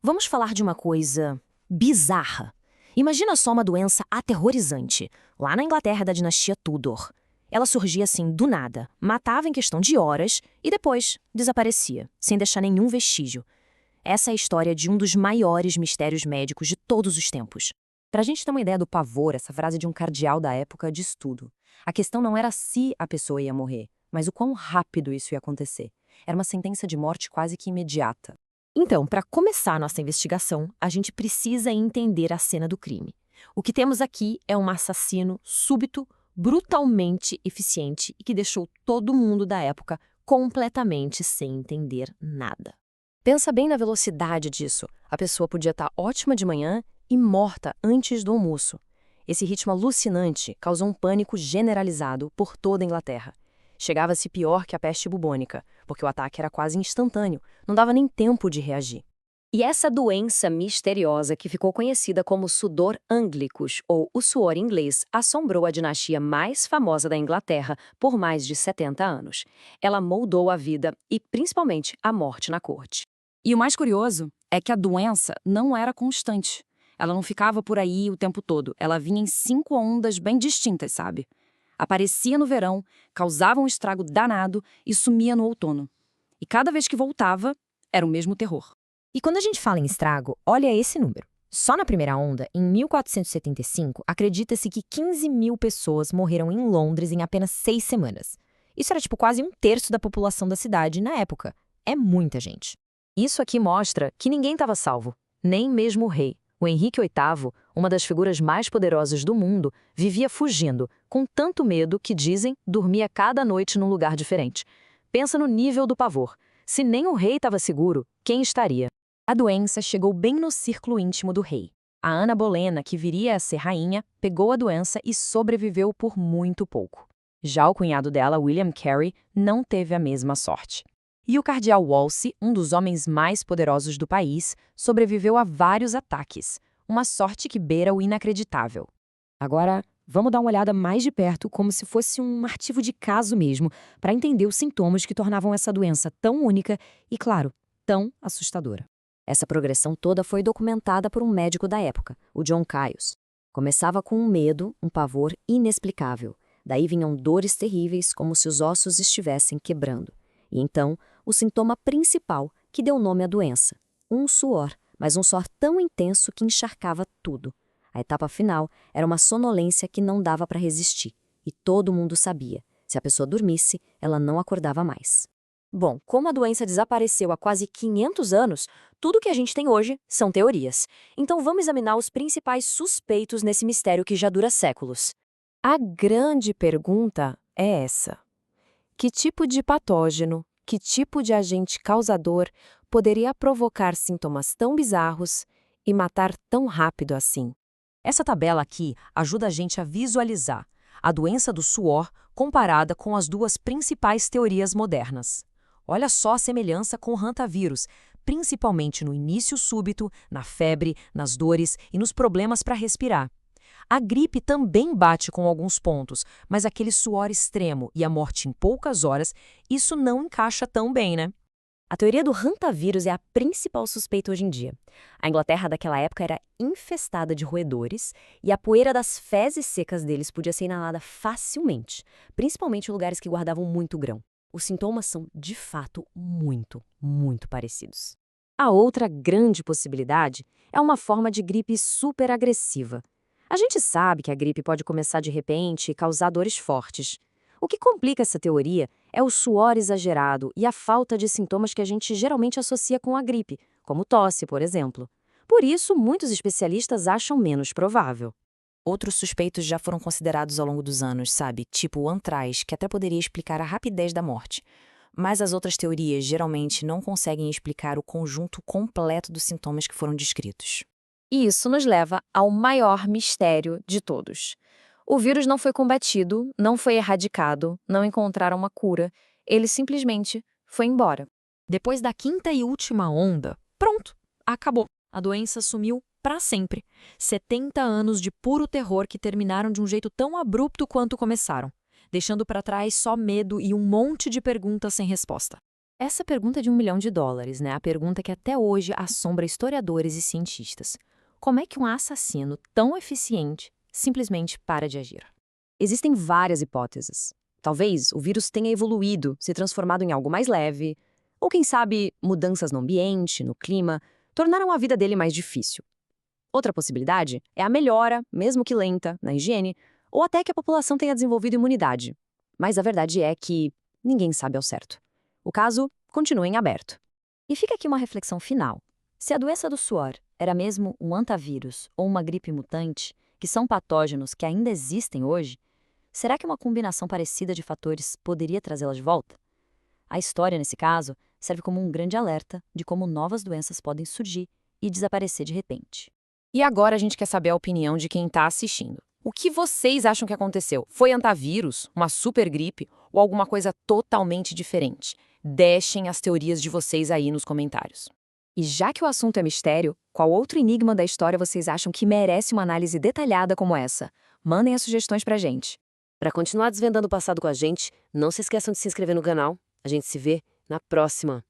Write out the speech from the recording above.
Vamos falar de uma coisa bizarra. Imagina só uma doença aterrorizante, lá na Inglaterra da dinastia Tudor. Ela surgia assim do nada, matava em questão de horas e depois desaparecia, sem deixar nenhum vestígio. Essa é a história de um dos maiores mistérios médicos de todos os tempos. Para a gente ter uma ideia do pavor, essa frase de um cardeal da época diz tudo. A questão não era se a pessoa ia morrer, mas o quão rápido isso ia acontecer. Era uma sentença de morte quase que imediata. Então, para começar nossa investigação, a gente precisa entender a cena do crime. O que temos aqui é um assassino súbito, brutalmente eficiente e que deixou todo mundo da época completamente sem entender nada. Pensa bem na velocidade disso. A pessoa podia estar ótima de manhã e morta antes do almoço. Esse ritmo alucinante causou um pânico generalizado por toda a Inglaterra. Chegava-se pior que a peste bubônica, porque o ataque era quase instantâneo, não dava nem tempo de reagir. E essa doença misteriosa que ficou conhecida como sudor anglicus, ou o suor inglês, assombrou a dinastia mais famosa da Inglaterra por mais de 70 anos. Ela moldou a vida e, principalmente, a morte na corte. E o mais curioso é que a doença não era constante. Ela não ficava por aí o tempo todo. Ela vinha em 5 ondas bem distintas, sabe? Aparecia no verão, causava um estrago danado e sumia no outono. E cada vez que voltava, era o mesmo terror. E quando a gente fala em estrago, olha esse número. Só na primeira onda, em 1475, acredita-se que 15 mil pessoas morreram em Londres em apenas 6 semanas. Isso era tipo quase 1/3 da população da cidade na época. É muita gente. Isso aqui mostra que ninguém estava salvo, nem mesmo o rei. O Henrique VIII, uma das figuras mais poderosas do mundo, vivia fugindo, com tanto medo que, dizem, dormia cada noite num lugar diferente. Pensa no nível do pavor. Se nem o rei estava seguro, quem estaria? A doença chegou bem no círculo íntimo do rei. A Ana Bolena, que viria a ser rainha, pegou a doença e sobreviveu por muito pouco. Já o cunhado dela, William Carey, não teve a mesma sorte. E o cardeal Wolsey, um dos homens mais poderosos do país, sobreviveu a vários ataques. Uma sorte que beira o inacreditável. Agora, vamos dar uma olhada mais de perto, como se fosse um arquivo de caso mesmo, para entender os sintomas que tornavam essa doença tão única e, claro, tão assustadora. Essa progressão toda foi documentada por um médico da época, o John Caius. Começava com um medo, um pavor inexplicável. Daí vinham dores terríveis, como se os ossos estivessem quebrando. E então, o sintoma principal que deu nome à doença. Um suor, mas um suor tão intenso que encharcava tudo. A etapa final era uma sonolência que não dava para resistir. E todo mundo sabia. Se a pessoa dormisse, ela não acordava mais. Bom, como a doença desapareceu há quase 500 anos, tudo que a gente tem hoje são teorias. Então vamos examinar os principais suspeitos nesse mistério que já dura séculos. A grande pergunta é essa. Que tipo de patógeno, que tipo de agente causador poderia provocar sintomas tão bizarros e matar tão rápido assim? Essa tabela aqui ajuda a gente a visualizar a doença do suor comparada com as duas principais teorias modernas. Olha só a semelhança com o hantavírus, principalmente no início súbito, na febre, nas dores e nos problemas para respirar. A gripe também bate com alguns pontos, mas aquele suor extremo e a morte em poucas horas, isso não encaixa tão bem, né? A teoria do hantavírus é a principal suspeita hoje em dia. A Inglaterra daquela época era infestada de roedores e a poeira das fezes secas deles podia ser inalada facilmente, principalmente em lugares que guardavam muito grão. Os sintomas são, de fato, muito, muito parecidos. A outra grande possibilidade é uma forma de gripe super agressiva. A gente sabe que a gripe pode começar de repente e causar dores fortes. O que complica essa teoria é o suor exagerado e a falta de sintomas que a gente geralmente associa com a gripe, como tosse, por exemplo. Por isso, muitos especialistas acham menos provável. Outros suspeitos já foram considerados ao longo dos anos, sabe? Tipo o antraz, que até poderia explicar a rapidez da morte. Mas as outras teorias geralmente não conseguem explicar o conjunto completo dos sintomas que foram descritos. E isso nos leva ao maior mistério de todos. O vírus não foi combatido, não foi erradicado, não encontraram uma cura. Ele simplesmente foi embora. Depois da 5ª e última onda, pronto, acabou. A doença sumiu para sempre. 70 anos de puro terror que terminaram de um jeito tão abrupto quanto começaram, deixando para trás só medo e um monte de perguntas sem resposta. Essa pergunta de US$ 1 milhão, né? A pergunta que até hoje assombra historiadores e cientistas. Como é que um assassino tão eficiente simplesmente para de agir? Existem várias hipóteses. Talvez o vírus tenha evoluído, se transformado em algo mais leve, ou quem sabe mudanças no ambiente, no clima, tornaram a vida dele mais difícil. Outra possibilidade é a melhora, mesmo que lenta, na higiene, ou até que a população tenha desenvolvido imunidade. Mas a verdade é que ninguém sabe ao certo. O caso continua em aberto. E fica aqui uma reflexão final. Se a doença do suor era mesmo um antavírus ou uma gripe mutante, que são patógenos que ainda existem hoje, será que uma combinação parecida de fatores poderia trazê-la de volta? A história, nesse caso, serve como um grande alerta de como novas doenças podem surgir e desaparecer de repente. E agora a gente quer saber a opinião de quem está assistindo. O que vocês acham que aconteceu? Foi antavírus, uma super gripe ou alguma coisa totalmente diferente? Deixem as teorias de vocês aí nos comentários. E já que o assunto é mistério, qual outro enigma da história vocês acham que merece uma análise detalhada como essa? Mandem as sugestões pra gente. Para continuar desvendando o passado com a gente, não se esqueçam de se inscrever no canal. A gente se vê na próxima.